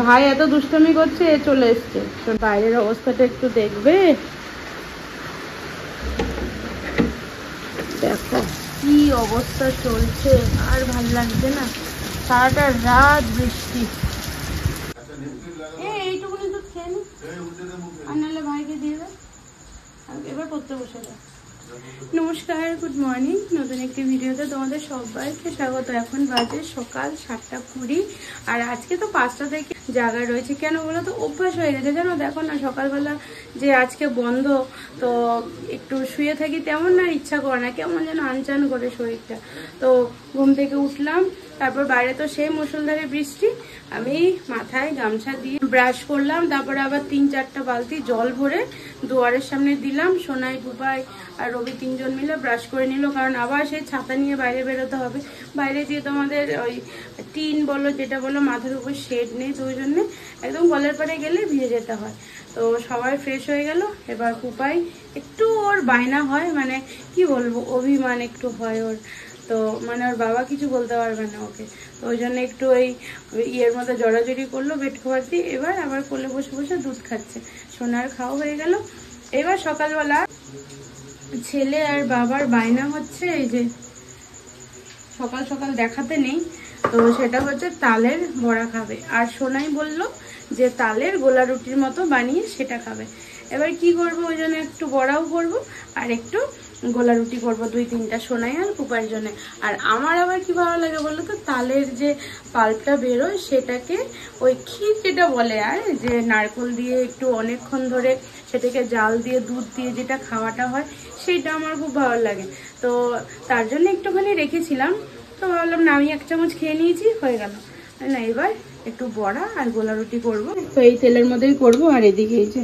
ভাই এত দুষ্টুমি করছে, চলে এসছে। বাইরের অবস্থাটা একটু দেখবে, দেখো কি অবস্থা চলছে। আর ভাল লাগছে না, সারাটা রাত বৃষ্টি। এইটুকুনি তো খেয়ে নি, আর নাহলে ভাইকে দিয়ে দেয়। এবার পড়তে বসে যায়। নমস্কার, গুড মর্নিং। নতুন একটি ভিডিওতে তোমাদের সবাইকে স্বাগত। এখন বাজে সকাল 7:20 আর আজকে তো 5টা থেকে জায়গা রয়েছে। কেন বলো তো, অভ্যাস হয়ে গেছে জানো। দেখো না, সকালবেলা যে আজকে বন্ধ, তো একটু শুয়ে থাকি তেমন না, ইচ্ছা করে না, কেমন যেন আনচান করে শরীরটা। তো ঘুম থেকে উঠলাম, তারপর বাইরে তো সেই মুষলধারে বৃষ্টি। আমি মাথায় গামছা দিয়ে ব্রাশ করলাম, তারপরে আবার 3-4টা বালতি জল ভরে দুয়ারের সামনে দিলাম। সোনাই, পুপাই আর রবি 3জন মিলে ব্রাশ করে নিল, কারণ আবার সেই ছাতা নিয়ে বাইরে বেরোতে হবে। বাইরে দিয়ে তোমাদের ওই টিন বলো যেটা বলো, মাথার উপর শেড নেই, তো ওই জন্যে একদম কলের পাড়ে গেলে ভিজে যেতে হয়। তো সবাই ফ্রেশ হয়ে গেল। এবার পুপাই একটু ওর বায়না হয়, মানে কি বলবো, অভিমান একটু হয় ওর। তো মানে ওর বাবা কিছু বলতে পারবে না ওকে, তো ওই জন্য একটু ওই ইয়ের মধ্যে জড়াজড়ি করলো বেড কভার দিয়ে। এবার আবার কোলে বসে বসে দুধ খাচ্ছে। সোনার খাওয়া হয়ে গেল। এবার সকালবেলা ছেলে আর বাবার বায়না হচ্ছে, এই যে সকাল সকাল দেখাতে নেই, তো সেটা হচ্ছে তালের বড়া খাবে। আর সোনাই বলল যে তালের গোলা রুটির মতো বানিয়ে সেটা খাবে। এবার কি করবো, ওই জন্য একটু বড়াও করবো আর একটু গোলা রুটি করবো, 2-3টা সোনাই আর পুপার জন্য। আর আমার আবার কি ভালো লাগে বলো তো, তালের যে পাল্পটা বেরোয় সেটাকে ওই ক্ষীর যেটা বলে, আর যে নারকেল দিয়ে একটু অনেকক্ষণ ধরে সেটাকে জাল দিয়ে দুধ দিয়ে যেটা খাওয়াটা হয়, সেইটা আমার খুব ভালো লাগে। তো তার জন্য একটুখানি রেখেছিলাম, তো ভাবলাম না, আমি 1 চামচ খেয়ে নিয়েছি, হয়ে গেল না। এবার একটু বড়া আর গোলা রুটি করবো, তো এই তেলের মধ্যেই করবো। আর এদিকে এই যে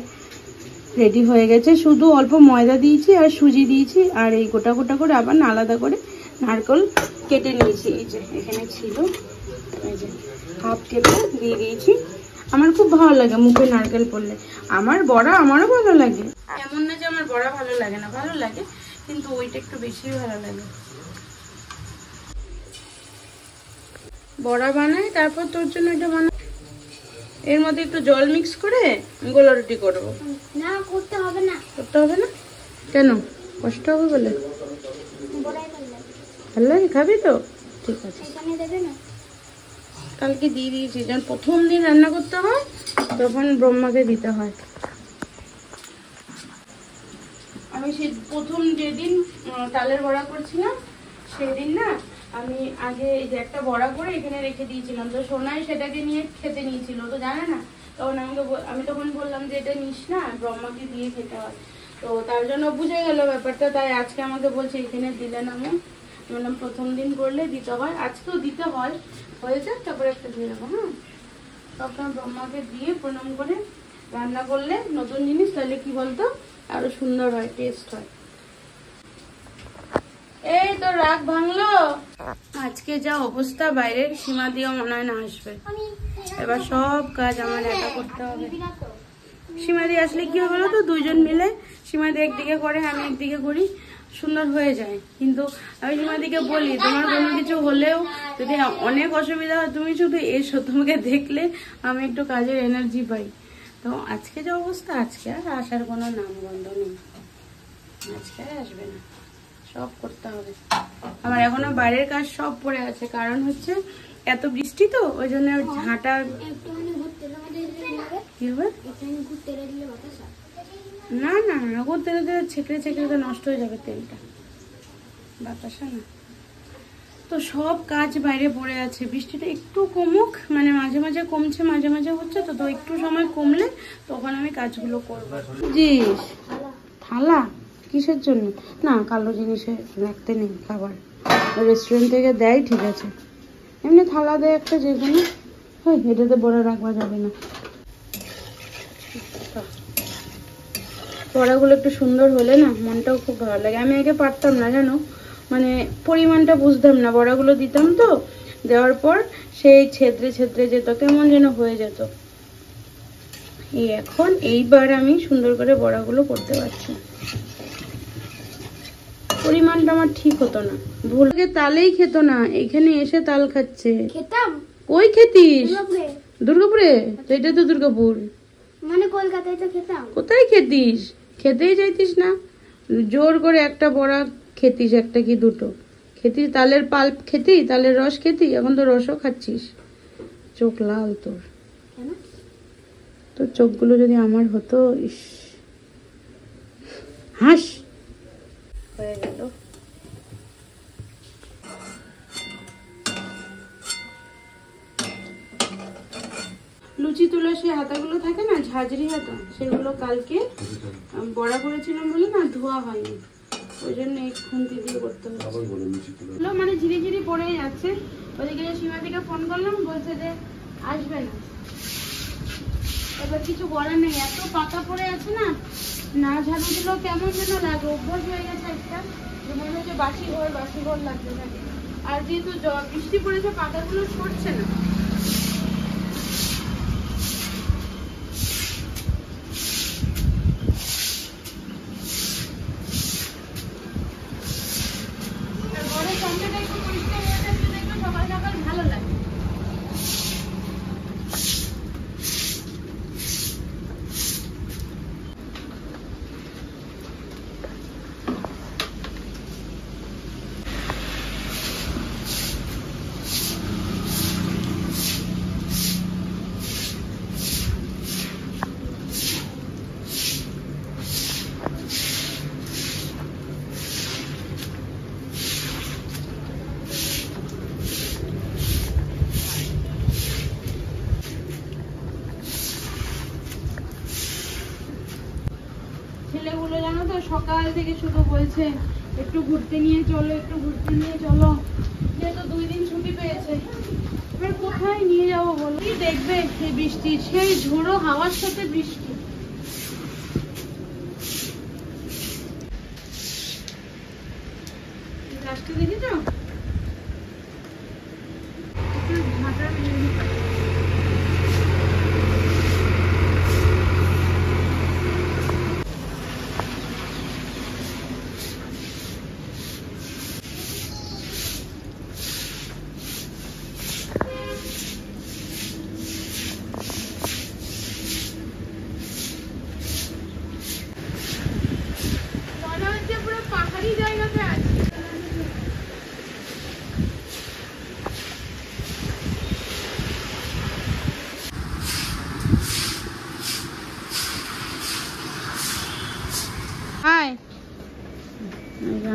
রেডি হয়ে গেছে, শুধু অল্প ময়দা দিয়েছি আর সুজি দিয়েছি, আর এই গোটা গোটা করে আবার আলাদা করে নারকেল কেটে নিয়েছি। এই যে এখানে ছিল, এই যে হাফ কেটে দিয়ে দিয়েছি। আমার খুব ভালো লাগে মুখে নারকেল পড়লে। আমার বড়া আমারও ভালো লাগে, এমন না যে আমার বড়া ভালো লাগে না, ভালো লাগে, কিন্তু ওইটা একটু বেশি ভালো লাগে। বড়া বানাই, তারপর তোর জন্য এটা বানাই। এর মধ্যে একটু জল মিক্স করে গোলা রুটি করবো। না, করতে হবে না। করতে হবে না কেন? কষ্ট হবে বলে? ভালো লাগে, খাবি তো? ঠিক আছে, কালকে দিয়ে দিয়েছি। যখন প্রথম দিন রান্না করতে হয় তখন ব্রহ্মাকে দিতে হয়। আমি সেই প্রথম যেদিন তালের বড়া করছিলাম সেদিন না, আমি আগে এই যে একটা বড়া করে এখানে রেখে দিয়েছিলাম, তো সোনাই সেটাকে নিয়ে খেতে নিয়েছিল, তো জানে না। তখন আমি তখন বললাম যে এটা নিস না, ব্রহ্মাকে দিয়ে খেতে হয়। তো তার জন্য বুঝে গেল ব্যাপারটা, তাই আজকে আমাকে বলছে এখানে দিলে না। আমি বললাম প্রথম দিন করলে দিতে হয়, আজকেও দিতে হয়, হয়ে যাক তারপরে একটা দিয়ে দেবো। হ্যাঁ, তখন ব্রহ্মাকে দিয়ে প্রণাম করে রান্না করলে নতুন জিনিস, তাহলে কি বলতো আরো সুন্দর হয়, টেস্ট হয়। এই তো রাগ ভাঙলো। আজকে যা অবস্থা বাইরের, সীমা দিয়েও মনে হয় না আসবে। এবার সব কাজ আমার একা করতে হবে। সীমা দিয়ে আসলে কি হবে বলো তো, 2জন মিলে, সীমা দিয়ে একদিকে করে আমি একদিকে করি, সুন্দর হয়ে যায়। কিন্তু আমি সীমাদিকে বলি, তোমার কোনো কিছু হলেও যদি অনেক অসুবিধা হয় তুমি শুধু এসো, তোমাকে দেখলে আমি একটু কাজের এনার্জি পাই। তো আজকে যে অবস্থা, আজকে আর আসার কোনো নামগন্ধ নেই, আজকে আর আসবে না, সব করতে হবে। আমার এখনো বাইরের কাজ সব পড়ে আছে, কারণ হচ্ছে এত বৃষ্টি, তো ওই জন্য ঝাঁটা। কি হবে? না না, ঘুরতে ছেঁকড়ে ছেঁকড়ে তো নষ্ট হয়ে যাবে তেলটা, বাতাসা না। তো সব কাজ বাইরে পড়ে আছে। বৃষ্টিটা একটু কমুক, মানে মাঝে মাঝে কমছে মাঝে মাঝে হচ্ছে, তো একটু সময় কমলে তখন আমি কাজগুলো করবো। বুঝিস? থালা কিসের জন্য? না, কালো জিনিসে রাখতে নেই খাবার, রেস্টুরেন্ট থেকে দেয়, ঠিক আছে, এমনি থালা দেয় একটা, যে কোনো। হ্যাঁ, এটাতে বড়া রাখবা যাবে না। বড়াগুলো একটু সুন্দর হলে না মনটাও খুব ভালো লাগে। আমি আগে পারতাম না জানো, মানে পরিমাণটা বুঝতাম না। বড়াগুলো দিতাম, তো দেওয়ার পর সেই ছেদ্রে ছেদ্রে যেত, কেমন যেন হয়ে যেত। এইবার আমি সুন্দর করে বড়াগুলো করতে পারছি। পরিমাণটা আমার ঠিক হতো না, ভুল তালেই খেত না, এখানে এসে তাল খাচ্ছে। খেতাম। কই খেতিস? দুর্গাপুরে? তো এটা তো দুর্গাপুর, মানে কলকাতায় তো খেতাম। কোথায় খেতিস? খেতেই যাইতিস না, জোর করে একটা বড়া খেতিস, একটা কি দুটো খেতিস, তালের পাল্প খেতি, তালের রস খেতি, এখন তো রসও খাচ্ছিস। চোখ লাল তোর, তোর চোখগুলো যদি আমার হতো। ইস, হাস হয়ে গেল। লুচি তুলে সেই হাতাগুলো থাকে না, ঝাঁঝরি হাতা, সেগুলো কালকে বড়া করেছিলাম বলে না ধোয়া হয়নি, ওই জন্য এই খুন্তি দিয়ে করতে হচ্ছে। মানে ঝিরি ঝিরি পড়ে যাচ্ছে। ওদিকে সীমাদিকে ফোন করলাম, বলছে যে আসবে না। এবার কিছু বলার নেই, এত পাতা পড়ে আছে না, না ঝাড়ু দিলেও কেমন যেন লাগে, অভ্যাস হয়ে গেছে একটা, মনে হচ্ছে বাসি ঘর লাগতে থাকে। আর যেহেতু বৃষ্টি পড়েছে, পাতাগুলো সরছে না। ভালো লাগে। ছেলেগুলো জানো তো সকাল থেকে শুধু বলছে একটু ঘুরতে নিয়ে চলো, একটু ঘুরতে নিয়ে চলো, যেহেতু 2 দিন ছুটি পেয়েছে। এবার কোথায় নিয়ে যাবো বলো? কি দেখবে সেই বৃষ্টি, সেই ঝোড়ো হাওয়ার সাথে বৃষ্টি। গাছটা দেখেছো?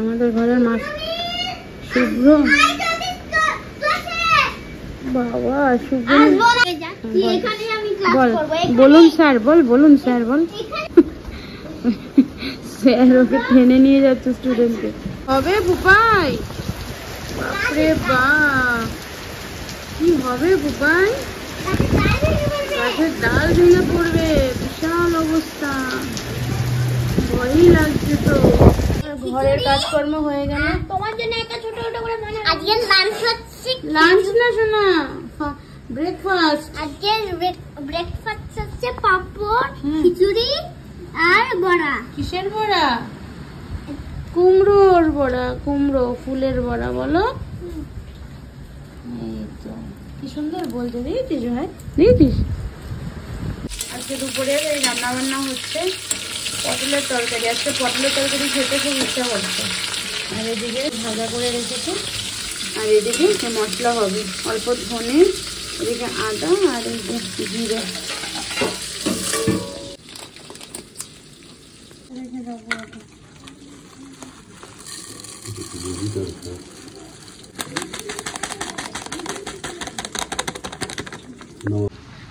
আমাদের ঘরের মাছ শুভ্র, বাবা শুভ্র বল, বলুন স্যার বল, বলুন স্যার বল। স্যার ওকে টেনে নিয়ে যাচ্ছে স্টুডেন্টকে। হবে বুপাই? বাপরে বাপ, কি হবে বুপাই? গাছের ডাল ভেঙে পড়বে, বিশাল অবস্থা, ভয়ই লাগছে তো। ঘরের কাজকর্ম হয়ে গেল। তোমার জন্য একটা ছোট ছোট করে মনে আজকে লাঞ্চ হচ্ছে। লাঞ্চ না শোনা, ব্রেকফাস্ট। আজকে ব্রেকফাস্ট হচ্ছে পাপড়, খিচুড়ি আর বড়া। কিসের বড়া? কুমড়োর বড়া, কুমড়ো ফুলের বড়া বলো। এই তো কি সুন্দর বলতে দিয়েছিস ভাই, দিয়েছিস। আজকে দুপুরে এই রান্না বান্না হচ্ছে পটলের তরকারি। আজকে পটলের তরকারি খেতে খুব ইচ্ছা করছে। আর এদিকে ভাজা করে রেখেছে, আর এদিকে মশলা হবে, অল্প ধনে, এদিকে আদা আর এদিকে জিরে রেখে দেবো।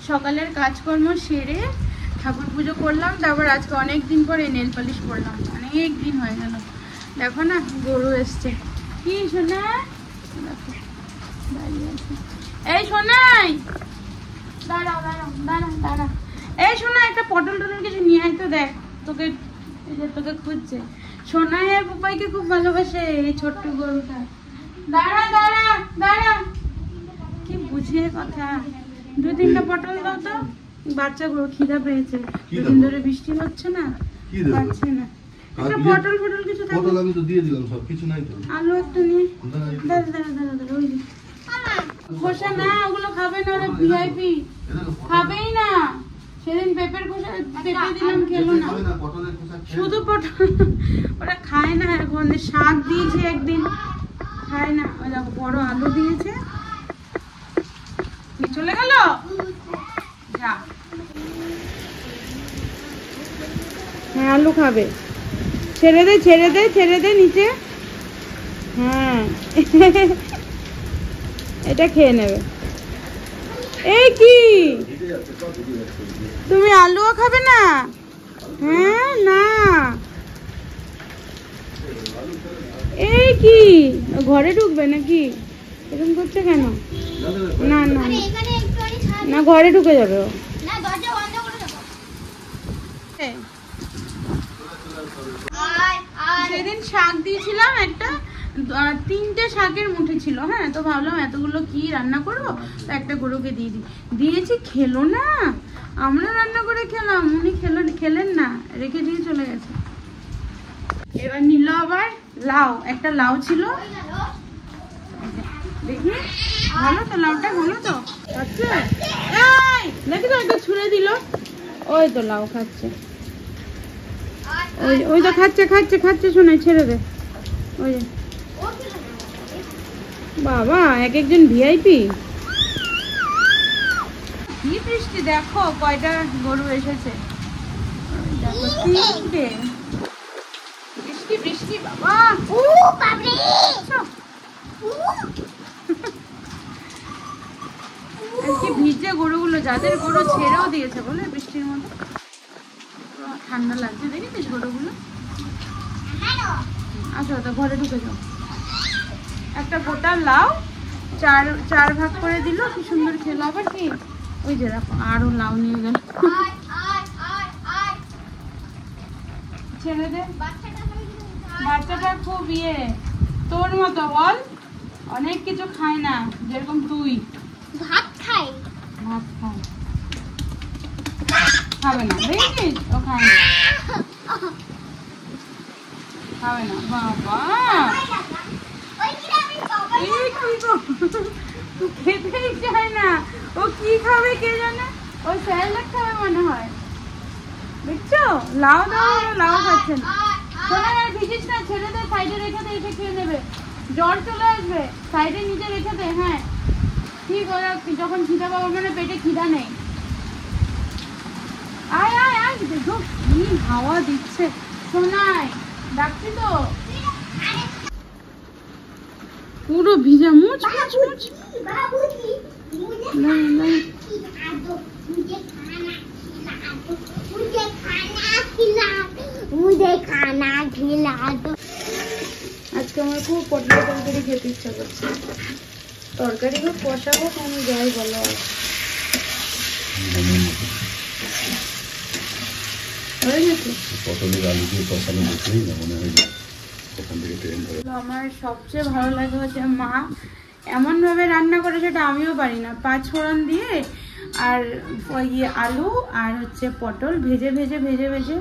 সকালের কাজকর্ম সেরে ঠাকুর পুজো করলাম, তারপর আজকে অনেক দিন পরে নেল পালিশ করলাম, অনেক দিন হয়ে গেল। দেখো না গরু এসছে। কি সোনা? এই সোনাই, দাঁড়া দাঁড়া দাঁড়া দাঁড়া, এই সোনা একটা পটল টটল কিছু নিয়ে আয় তো, দেখ তোকে, এই যে তোকে খুঁজছে। সোনাই আর পুপাইকে খুব ভালোবাসে এই ছোট্ট গরুটা। দাঁড়া দাঁড়া দাঁড়া, কি বুঝিয়ে কথা। 2-3টা পটল দাও তো, বাচ্চা গরু খিদা পেয়েছে, 2 দিন ধরে বৃষ্টি হচ্ছে না, পাচ্ছে না। একটা পটল ফটল কিছু থাকে? পটল আমি তো দিয়ে দিলাম, সব কিছু নাই তো। আলু একটা নিয়ে দাঁড়া ওই খোসা না, ওগুলো খাবে না, ওরা ভিআইপি খাবেই না। সেদিন পেঁপের খোসা পেঁপে দিলাম, খেলো না, শুধু পটল। ওরা খায় না। এখন শাক দিয়েছে একদিন, খায় না। ওই দেখো বড় আলু দিয়েছে, চলে গেল। যা, হ্যাঁ আলু খাবে, ছেড়ে দে ছেড়ে দে ছেড়ে দে নিচে। হ্যাঁ এটা খেয়ে নেবে। এই কি তুমি আলুও খাবে না? হ্যাঁ না, এই কি ঘরে ঢুকবে নাকি? এরকম করছে কেন? না না না, ঘরে ঢুকে যাবে ও। সেদিন শাক দিয়েছিলাম একটা, 3টে শাকের মুঠি ছিল। হ্যাঁ, তো ভাবলাম এতগুলো কি রান্না করবো, তো একটা গরুকে দিয়ে দিয়েছি। খেলো না, আমরা রান্না করে খেলাম, উনি খেলেন না, রেখে দিয়ে চলে গেছে। এবার নিল আবার লাউ, একটা লাউ ছিল, দেখি ভালো তো, লাউটা ভালো তো। আচ্ছা নাকি তো একটা ছুঁড়ে দিল। ওই তো লাউ খাচ্ছে, ওই তো খাচ্ছে খাচ্ছে খাচ্ছে, শোনাই ছেড়ে দে। ওই বাবা, এক একজন ভিআইপি। কি বৃষ্টি, দেখো কয়টা গরু এসেছে, দেখো 3টে। বৃষ্টি বৃষ্টি বাবা, কি ভিজে গরুগুলো, যাদের গরু ছেড়েও দিয়েছে বলে বৃষ্টির মধ্যে, ঠান্ডা লাগছে। দেখেছিস গরুগুলো? আচ্ছা তো ঘরে ঢুকে যাও। একটা গোটা লাউ চার ভাগ করে দিল, কি সুন্দর খেলো। আবার কি ওই যে দেখো আরো লাউ নিয়ে গেল। ছেড়ে দে, বাচ্চাটা খুব তোর মতো বল, অনেক কিছু খায় না, যেরকম তুই। ভাত খাই, ভাত খায়, খাবে না, দেখেছিস ও খায় না, খাবে না। বাবা খেতেই চায় না, ও কি খাবে কে জানে, ও স্যালাড খাবে মনে হয়। দেখছো, লাউ দাও, লাউ খাচ্ছে না। শোনা আর ভিজিস না, ছেড়ে দে, সাইডে রেখে দে, এসে খেয়ে নেবে, জ্বর চলে আসবে। সাইডে নিচে রেখে দে। হ্যাঁ ঠিক, ওরা যখন খিদা পাবো, মানে পেটে খিদা নেই। আয় আয় আয়, দেখো কি হাওয়া দিচ্ছে। শোনাই ডাকছি তো, পুরো ভিজা, মুচ মুচ মুচ। আজকে আমার খুব পটলের তরকারি খেতে ইচ্ছা করছে। তরকারি হোক কষা হোক, আমি যাই বলো। আমার সবচেয়ে ভালো লাগে হচ্ছে মা এমন ভাবে রান্না করে, সেটা আমিও পারি না। 5 ফোড়ন দিয়ে আর ওই আলু আর হচ্ছে পটল ভেজে ভেজে ভেজে ভেজে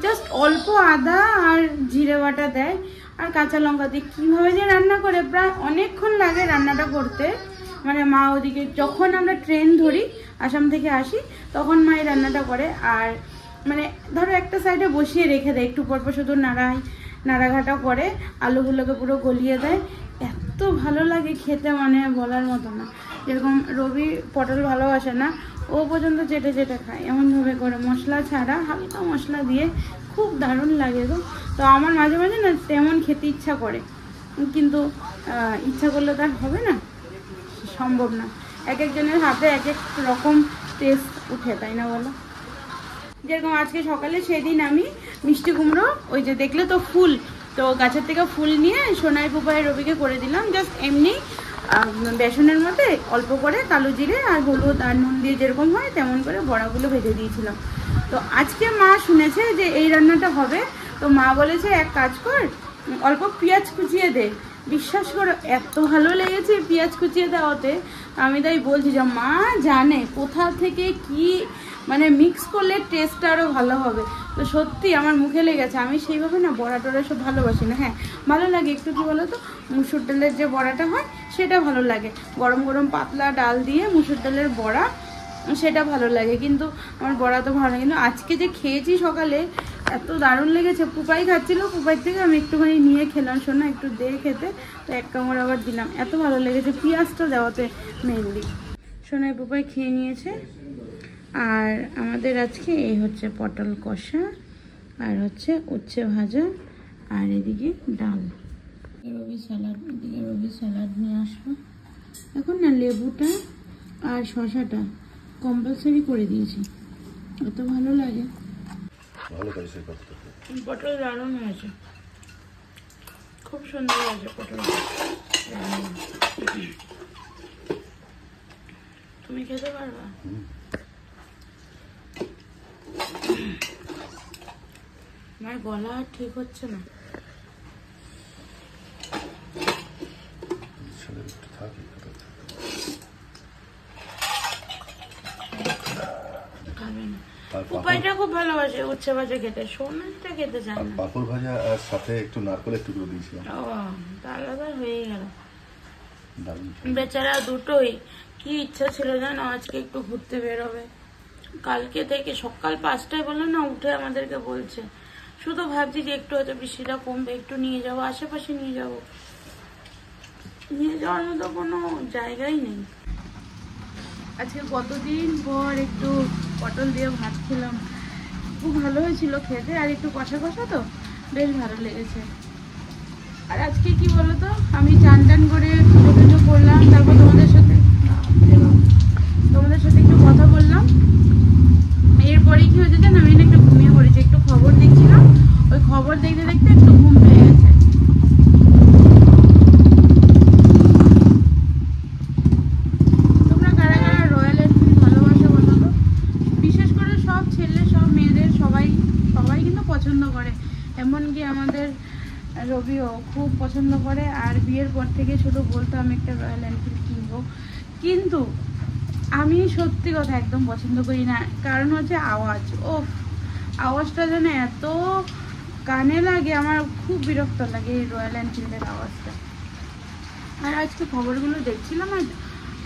জাস্ট অল্প আদা আর জিরে বাটা দেয় আর কাঁচা লঙ্কা দিয়ে কীভাবে যে রান্না করে, প্রায় অনেকক্ষণ লাগে রান্নাটা করতে। মানে মা ওদিকে যখন আমরা ট্রেন ধরি, আসাম থেকে আসি, তখন মা এই রান্নাটা করে। আর মানে ধরো একটা সাইডে বসিয়ে রেখে দেয়, একটু পরপর শুধু নাড়াঘাটা করে আলুগুলোকে পুরো গলিয়ে দেয়। এত ভালো লাগে খেতে, মানে বলার মতো না। যেরকম রবি পটল ভালোবাসে না, ও পর্যন্ত চেটে চেটে খায়, এমনভাবে করে মশলা ছাড়া, হালকা মশলা দিয়ে, খুব দারুণ লাগে গো। তো আমার মাঝে মাঝে না তেমন খেতে ইচ্ছা করে, কিন্তু ইচ্ছা করলে তার হবে না, সম্ভব না। এক একজনের হাতে এক এক রকম টেস্ট উঠে, তাই না বলো? যেরকম আজকে সকালে সেদিন আমি মিষ্টি কুমড়ো, ওই যে দেখলে তো ফুল, তো গাছের থেকে ফুল নিয়ে সোনাই পুপায় রবিকে করে দিলাম। জাস্ট এমনি বেসনের মধ্যে অল্প করে কালো জিরে আর হলুদ আর নুন দিয়ে যেরকম হয় তেমন করে বড়াগুলো ভেজে দিয়েছিলাম। তো আজকে মা শুনেছে যে এই রান্নাটা হবে, তো মা বলেছে এক কাজ কর, অল্প পেঁয়াজ কুচিয়ে দে। বিশ্বাস করো এত ভালো লেগেছে পেঁয়াজ কুচিয়ে দেওয়াতে। আমি তাই বলছি যে মা জানে কোথা থেকে কি মানে মিক্স করলে টেস্টটা আরও ভালো হবে। তো সত্যি আমার মুখে লেগেছে। আমি সেইভাবে না বড়া টড়া সব ভালোবাসি না। হ্যাঁ ভালো লাগে একটু, কী বলো তো, মুসুর ডালের যে বড়াটা হয় সেটা ভালো লাগে, গরম গরম পাতলা ডাল দিয়ে মুসুর ডালের বড়া, সেটা ভালো লাগে। কিন্তু আমার বড়া তো ভালো লাগে। কিন্তু আজকে যে খেয়েছি সকালে এত দারুণ লেগেছে। পুপাই খাচ্ছিল, পুপাই থেকে আমি একটুখানি নিয়ে খেলাম, শোনা একটু দিয়ে খেতে, তো এক কামড় আবার দিলাম, এত ভালো লেগেছে পেঁয়াজটা দেওয়াতে মেনলি। সোনাই পুপাই খেয়ে নিয়েছে। আর আমাদের আজকে এই হচ্ছে পটল কষা, আর হচ্ছে উচ্ছে ভাজা, আর এদিকে ডাল। রবি স্যালাড, এদিকে রবি স্যালাড নিয়ে আসবো। এখন না লেবুটা আর শশাটা কম্পালসারি করে দিয়েছি, এত ভালো লাগে। পটল দারুণ হয়েছে, খুব সুন্দর হয়েছে পটল। তুমি খেতে পারবা? আমার গলা ঠিক হচ্ছে না। উপায়টা খুব ভালোবাসে উচ্ছে ভাজা খেতে, সোনাটা খেতে চায় না। পাপড় ভাজা আর সাথে একটু নারকেলের টুকরো দিয়েছিলাম। ও আলাদা হয়ে গেল বেচারা। দুটোই কি ইচ্ছা ছিল জানো, আজকে একটু ঘুরতে বেরোবে। কালকে থেকে সকাল 5টায় বললো না, উঠে আমাদেরকে বলছে। শুধু ভাবছি যে একটু হয়তো বৃষ্টিটা কমবে, একটু নিয়ে যাবো, আশেপাশে নিয়ে যাবো। নিয়ে যাওয়ার মতো কোনো জায়গাই নেই। আজকে কতদিন পর একটু পটল দিয়ে ভাত খেলাম, খুব ভালো হয়েছিল খেতে। আর একটু কষা কষা তো বেশ ভালো লেগেছে। আর আজকে কি বলতো, আমি চান টান করে পুজো করলাম, তারপর তোমাদের সাথে একটু কথা বললাম। এরপরে কি হয়েছে জানো, আমি একটু ঘুমিয়ে পড়েছি, একটু খবর দেখছিলাম। ওই খবর দেখতে দেখতে একটু ঘুম পেয়ে গেছে। তোমরা কারা কারা রয়্যাল এনফিল্ড ভালোবাসো বলো তো? বিশেষ করে সব ছেলে সব মেয়েদের সবাই কিন্তু পছন্দ করে, এমনকি আমাদের রবিও খুব পছন্দ করে। আর বিয়ের পর থেকে শুধু বলতো আমি একটা রয়্যাল এনফিল্ড কিনবো, কিন্তু আমি সত্যি কথা একদম পছন্দ করি না। কারণ হচ্ছে আওয়াজটা যেন এত কানে লাগে, আমার খুব বিরক্ত লাগে এই রয়্যাল এনফিল্ডের আওয়াজটা। আর আজকে খবরগুলো দেখছিলাম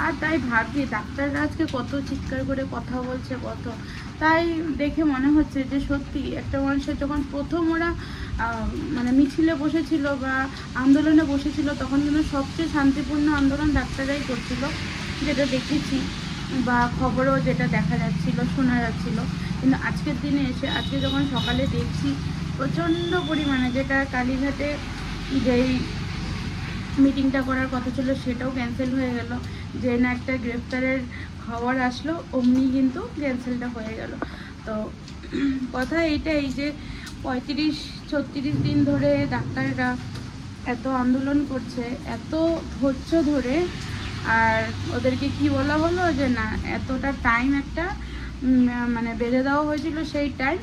আর তাই ভাবছি ডাক্তাররা আজকে কত চিৎকার করে কথা বলছে, কত, তাই দেখে মনে হচ্ছে যে সত্যি একটা মানুষের যখন প্রথম ওরা মানে মিছিলে বসেছিল বা আন্দোলনে বসেছিল, তখন কিন্তু সবচেয়ে শান্তিপূর্ণ আন্দোলন ডাক্তাররাই করছিল, যেটা দেখেছি বা খবরেও যেটা দেখা যাচ্ছিল, শোনা যাচ্ছিল। কিন্তু আজকের দিনে এসে আজকে যখন সকালে দেখছি প্রচণ্ড পরিমাণে, যেটা কালীঘাটে যেই মিটিংটা করার কথা ছিল সেটাও ক্যান্সেল হয়ে গেল, যে না একটা গ্রেফতারের খবর আসলো অমনি কিন্তু ক্যান্সেলটা হয়ে গেল। তো কথা এইটাই যে 35-36 দিন ধরে ডাক্তাররা এত আন্দোলন করছে, এত ধৈর্য ধরে, আর ওদেরকে কি বলা হলো যে না এতটা টাইম একটা মানে বেঁধে দেওয়া হয়েছিল, সেই টাইম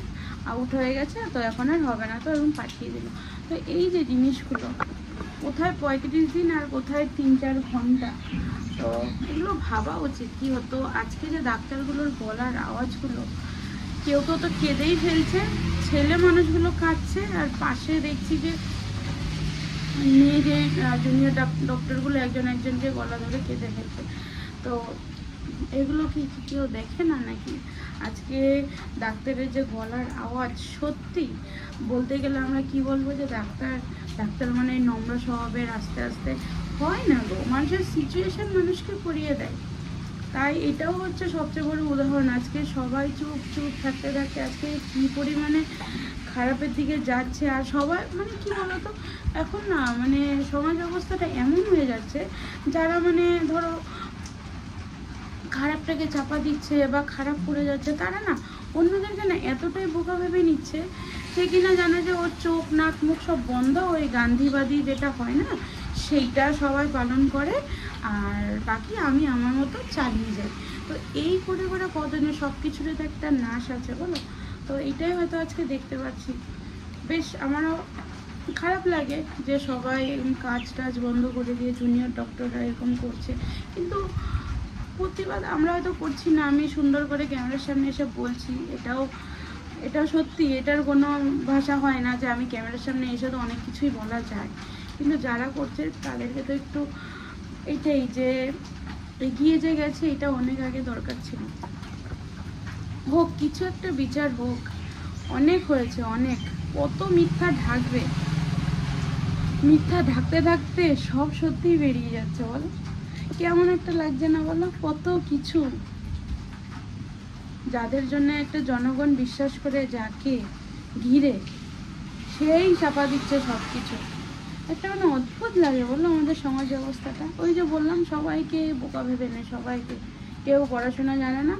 আউট হয়ে গেছে, তো এখন আর হবে না, তো এরকম পাঠিয়ে দিল। তো এই যে জিনিসগুলো, কোথায় 35 দিন আর কোথায় 3-4 ঘন্টা, তো এগুলো ভাবা উচিত কি হতো। আজকে যে ডাক্তারগুলোর গলার আওয়াজগুলো, কেউ তো কেঁদেই ফেলছে, ছেলে মানুষগুলো কাঁদছে, আর পাশে দেখছি যে মেয়ে যে জুনিয়র ডক্টরগুলো একজনকে গলা ধরে কেঁদে ফেলছে। তো এগুলো কি কেউ দেখে না নাকি? আজকে ডাক্তারের যে গলার আওয়াজ, সত্যি বলতে গেলে আমরা কি বলবো যে ডাক্তার মানে নম্র স্বভাবের, আস্তে আস্তে হয় না গো, মানুষের সিচুয়েশন মানুষকে করিয়ে দেয়। তাই এটাও হচ্ছে সবচেয়ে বড় উদাহরণ। আজকে সবাই চুপ থাকতে আজকে কি পরিমাণে খারাপের দিকে যাচ্ছে। আর সবাই মানে কি বলতো, এখন না মানে সমাজ অবস্থাটা এমন হয়ে যাচ্ছে, যারা মানে ধরো খারাপটাকে চাপা দিচ্ছে বা খারাপ করে যাচ্ছে, তারা না অন্যদেরকে না এতটাই বোকা ভেবে নিচ্ছে, সে কিনা জানে যে ওর চোখ নাক মুখ সব বন্ধ, ওই গান্ধীবাদী যেটা হয় না সেইটা সবাই পালন করে, আর বাকি আমি আমার মতো চালিয়ে যাই। তো এই করে কতদিনের সব কিছুরই তো একটা নাশ আছে বলো। তো এইটাই হয়তো আজকে দেখতে পাচ্ছি। বেশ আমারও খারাপ লাগে যে সবাই কাজ বন্ধ করে দিয়ে জুনিয়র ডক্টররা এরকম করছে, কিন্তু প্রতিবাদ আমরা হয়তো করছি না, আমি সুন্দর করে ক্যামেরার সামনে এসে বলছি, এটা সত্যি, এটার কোনো ভাষা হয় না যে আমি ক্যামেরার সামনে এসে তো অনেক কিছুই বলা যায়, কিন্তু যারা করছে তাদেরকে তো একটু এটাই যে এগিয়ে যে গেছে এটা অনেক আগে দরকার ছিল। হোক কিছু একটা বিচার হোক, অনেক হয়েছে অনেক, কত মিথ্যা ঢাকবে, মিথ্যা ঢাকতে ঢাকতে সব সত্যিই বেরিয়ে যাচ্ছে বলো, কেমন একটা লাগছে না বলো, কত কিছু যাদের জন্য একটা জনগণ বিশ্বাস করে যাকে ঘিরে সেই চাপা দিচ্ছে সব কিছু। একটা মানে অদ্ভুত লাগে বললো আমাদের সমাজ ব্যবস্থাটা। ওই যে বললাম সবাইকে বোকা ভেবে নেয়, সবাইকে, কেউ পড়াশোনা জানে না,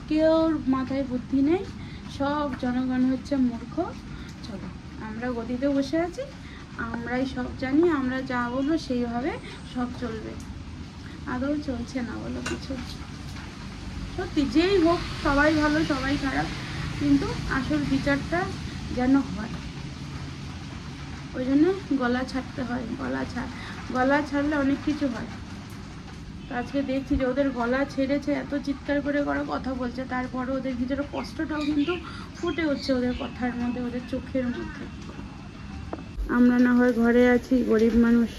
কেউ মাথায় বুদ্ধি নেই, সব জনগণ হচ্ছে মূর্খ। চলো আমরা গদিতে বসে আছি, আমরাই সব জানি, আমরা যা বলবো সেইভাবে সব চলবে। আদৌ চলছে না বলো কিছু, সত্যি যেই হোক সবাই ভালো সবাই খারাপ, কিন্তু আসল বিচারটা যেন হয়, ওই জন্য গলা ছাড়তে হয়, গলা ছাড়লে অনেক কিছু হয়। তো আজকে দেখছি যে ওদের গলা ছেড়েছে, এত চিৎকার করে ওরা কথা বলছে, তারপরে ওদের ভিতরে কষ্টটাও কিন্তু ফুটে হচ্ছে ওদের কথার মধ্যে, ওদের চোখের মধ্যে। আমরা না হয় ঘরে আছি, গরিব মানুষ,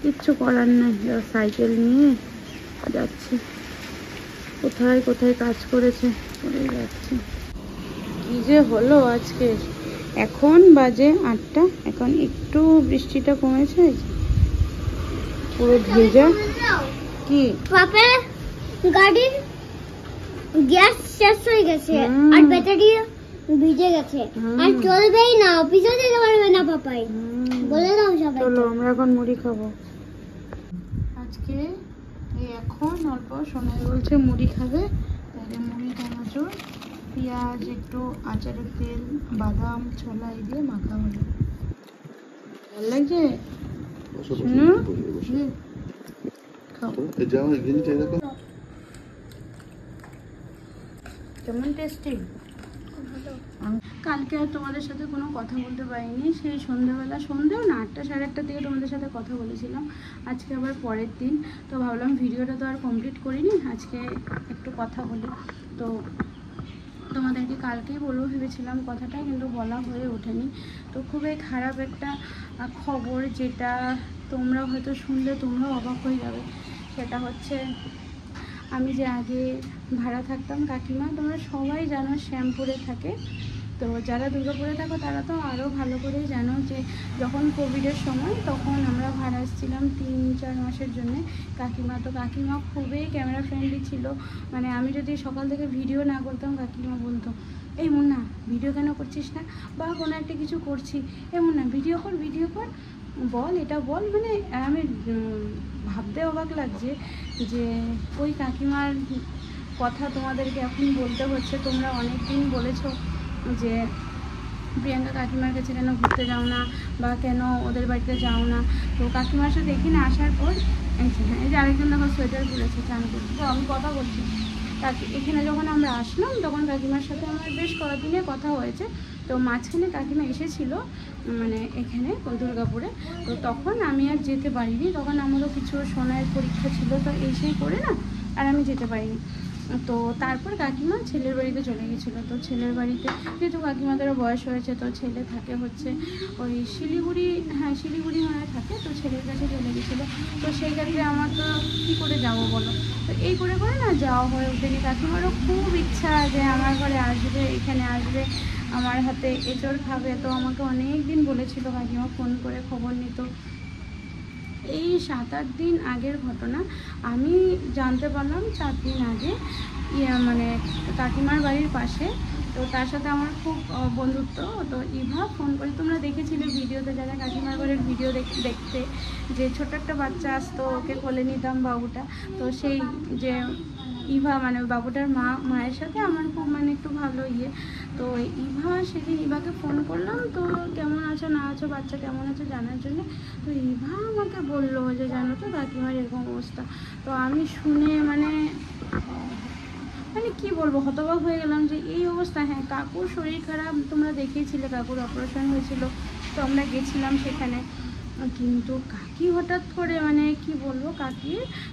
কিচ্ছু করার নাই, সাইকেল নিয়ে যাচ্ছি, কোথায় কোথায় কাজ করেছে করে যাচ্ছি। কি যে হলো আজকে, এখন বাজে 8টা, এখন একটু বৃষ্টিটা কমেছে, পুরো ভেজা। কি পাপা গাড়ির গ্যাস শেষ হয়ে গেছে আর ব্যাটারি ভিজে গেছে আর চলবেই না, অফিসে যেতে পারবে না পাপাই, বলে দাও সবাই। চলো আমরা এখন মুড়ি খাবো আজকে। এই এখন অল্প সোনাই বলছে মুড়ি খাবে, তাহলে মুড়ি চানাচুর পেঁয়াজ একটু আচারের তেল বাদাম ছোলা এই দিয়ে মাখা হলো, ভালো লাগছে শুনো। কেমন টেস্টি। কালকে আর তোমাদের সাথে কোনো কথা বলতে পারিনি, সেই সন্ধ্যেবেলা, সন্ধ্যেও না 8টা সাড়ে 8টার দিকে তোমাদের সাথে কথা বলেছিলাম। আজকে আবার পরের দিন, তো ভাবলাম ভিডিওটা তো আর কমপ্লিট করিনি, আজকে একটু কথা বলি। তো তোমাদেরকে কালকেই বলবো ভেবেছিলাম কথাটা, কিন্তু বলা হয়ে ওঠেনি। তো খুবই খারাপ একটা খবর, যেটা তোমরা হয়তো শুনলে তোমরাও অবাক হয়ে যাবে। সেটা হচ্ছে আমি যে আগে ভাড়া থাকতাম কাকিমা, তোমরা সবাই জানো শ্যামপুরে থাকে, তো যারা দুর্গাপুরে থাকো তারা তো আরও ভালো করেই জানো যে যখন কোভিডের সময় তখন আমরা ভাড়া এসেছিলাম 3-4 মাসের জন্যে। কাকিমা তো কাকিমা খুবই ক্যামেরা ফ্রেন্ডলি ছিল, মানে আমি যদি সকাল থেকে ভিডিও না করতাম কাকিমা বলতো এই মুন্না ভিডিও কেন করছিস না, বা কোনো একটা কিছু করছি এই মুন্না ভিডিও কর বল এটা বল। মানে আমি ভাবতে অবাক লাগছে যে ওই কাকিমার কথা তোমাদেরকে এখন বলতে হচ্ছে। তোমরা অনেক দিন বলেছো যে প্রিয়াঙ্কা কাকিমার কাছে কেন ঘুরতে যাও না, বা কেন ওদের বাড়িতে যাও না। তো কাকিমার সাথে এখানে আসার পর এই যে আরেকজন দেখো সোয়েটার পরেছে চান করছে, তো আমি কথা বলছি এখানে যখন আমরা আসলাম তখন কাকিমার সাথে আমার বেশ কয়েকদিনে কথা হয়েছে। তো মাঝখানে কাকিমা এসেছিলো মানে এখানে দুর্গাপুরে, তো তখন আমি আর যেতে পারিনি, তখন আমারও কিছু সোনার পরীক্ষা ছিল, তো এসেই করে না আর আমি যেতে পারিনি। তো তারপর কাকিমা ছেলের বাড়িতে চলে গেছিলো। তো ছেলের বাড়িতে যেহেতু কাকিমাদেরও বয়স হয়েছে, তো ছেলে থাকে হচ্ছে ওই শিলিগুড়ি, হ্যাঁ শিলিগুড়ি মানে থাকে, তো ছেলের কাছে চলে গেছিলো। তো সেই ক্ষেত্রে আমার তো কী করে যাবো বলো, তো এই করে করে না যাওয়া হয়ে ওঠেনি। কাকিমারও খুব ইচ্ছা যে আমার ঘরে আসবে, এখানে আসবে, আমার হাতে এঁচড় খাবে। তো আমাকে অনেক দিন বলেছিল কাকিমা, ফোন করে খবর নিত। এই 7-8 দিন আগের ঘটনা, আমি জানতে পারলাম 4 দিন আগে মানে কাকিমার বাড়ির পাশে, তো তার সাথে আমার খুব বন্ধুত্ব। তো ইভা ফোন করে, তোমরা দেখেছিলে ভিডিওতে যারা কাকিমার বাড়ির ভিডিও দেখতে, যে ছোট একটা বাচ্চা আসতো, ওকে কোলে নিতাম বাবুটা। তো সেই যে ইভা মানে বাবুটার মায়ের সাথে আমার খুব মানে একটু ভালো তো ইভা সেদিন ইভাকে ফোন করলাম, তো কেমন আছো না আছো, বাচ্চা কেমন আছে জানার জন্য। তো ইভা আমাকে বললো যে জানো তো কাকিমার এরকম অবস্থা। তো আমি শুনে মানে কি বলবো, হতবাক হয়ে গেলাম যে এই অবস্থা। হ্যাঁ কাকুর শরীর খারাপ, তোমরা দেখেছিলে কাকুর অপারেশন হয়েছিল, তো আমরা গেছিলাম সেখানে। কিন্তু কাকি হঠাৎ করে মানে কি বলবো,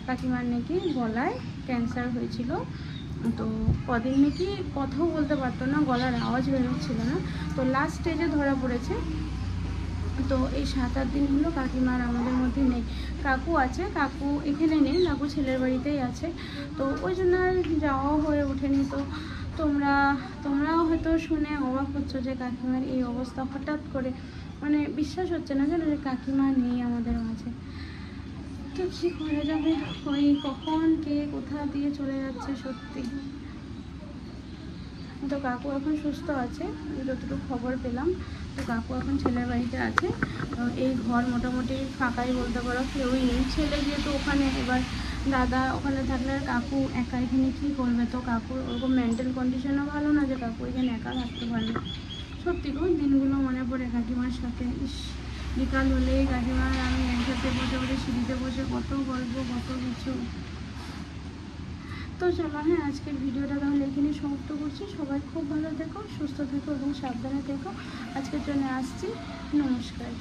কাকিমার নাকি গলায় ক্যান্সার হয়েছিল, তো কদিন নাকি কথাও বলতে পারতো না, গলার আওয়াজ বেরোচ্ছিল না। তো লাস্ট স্টেজে ধরা পড়েছে। তো এই 7-8 দিন হলো কাকিমার আমাদের মধ্যে নেই। কাকু আছে, কাকু এখানে নেই, কাকু ছেলের বাড়িতেই আছে। তো ওই জন্য আর যাওয়াও হয়ে ওঠেনি। তো তোমরাও হয়তো শুনে অবাক হচ্ছ যে কাকিমার এই অবস্থা হঠাৎ করে, মানে বিশ্বাস হচ্ছে না যেন যে কাকিমা নেই আমাদের মাঝে। তো কী করা যাবে, ওই কখন কে কোথা দিয়ে চলে যাচ্ছে সত্যি। তো কাকু এখন সুস্থ আছে যতটুকু খবর পেলাম। তো কাকু এখন ছেলের বাড়িতে আছে। এই ঘর মোটামুটি ফাঁকাই বলতে পারো, কেউই নেই। ছেলে যেহেতু ওখানে, এবার দাদা ওখানে থাকলে আর কাকু একা এখানে কী করবে। তো কাকুর ওরকম মেন্টাল কন্ডিশনও ভালো না যে কাকু এখানে একা থাকতে পারবে। সত্যি গো, দিনগুলো মনে পড়ে কাকিমার সাথে। ইস, বিকাল হলেই কাকিমার আমি একসাথে বসে বসে সিঁড়িতে বসে কত গল্প, কত কিছু। তো চলো, হ্যাঁ, আজকের ভিডিওটা তাহলে এখানে সমাপ্ত করছি। সবাই খুব ভালো থেকো, সুস্থ থেকো এবং সাবধানে থেকো। আজকের জন্য আসছি, নমস্কার।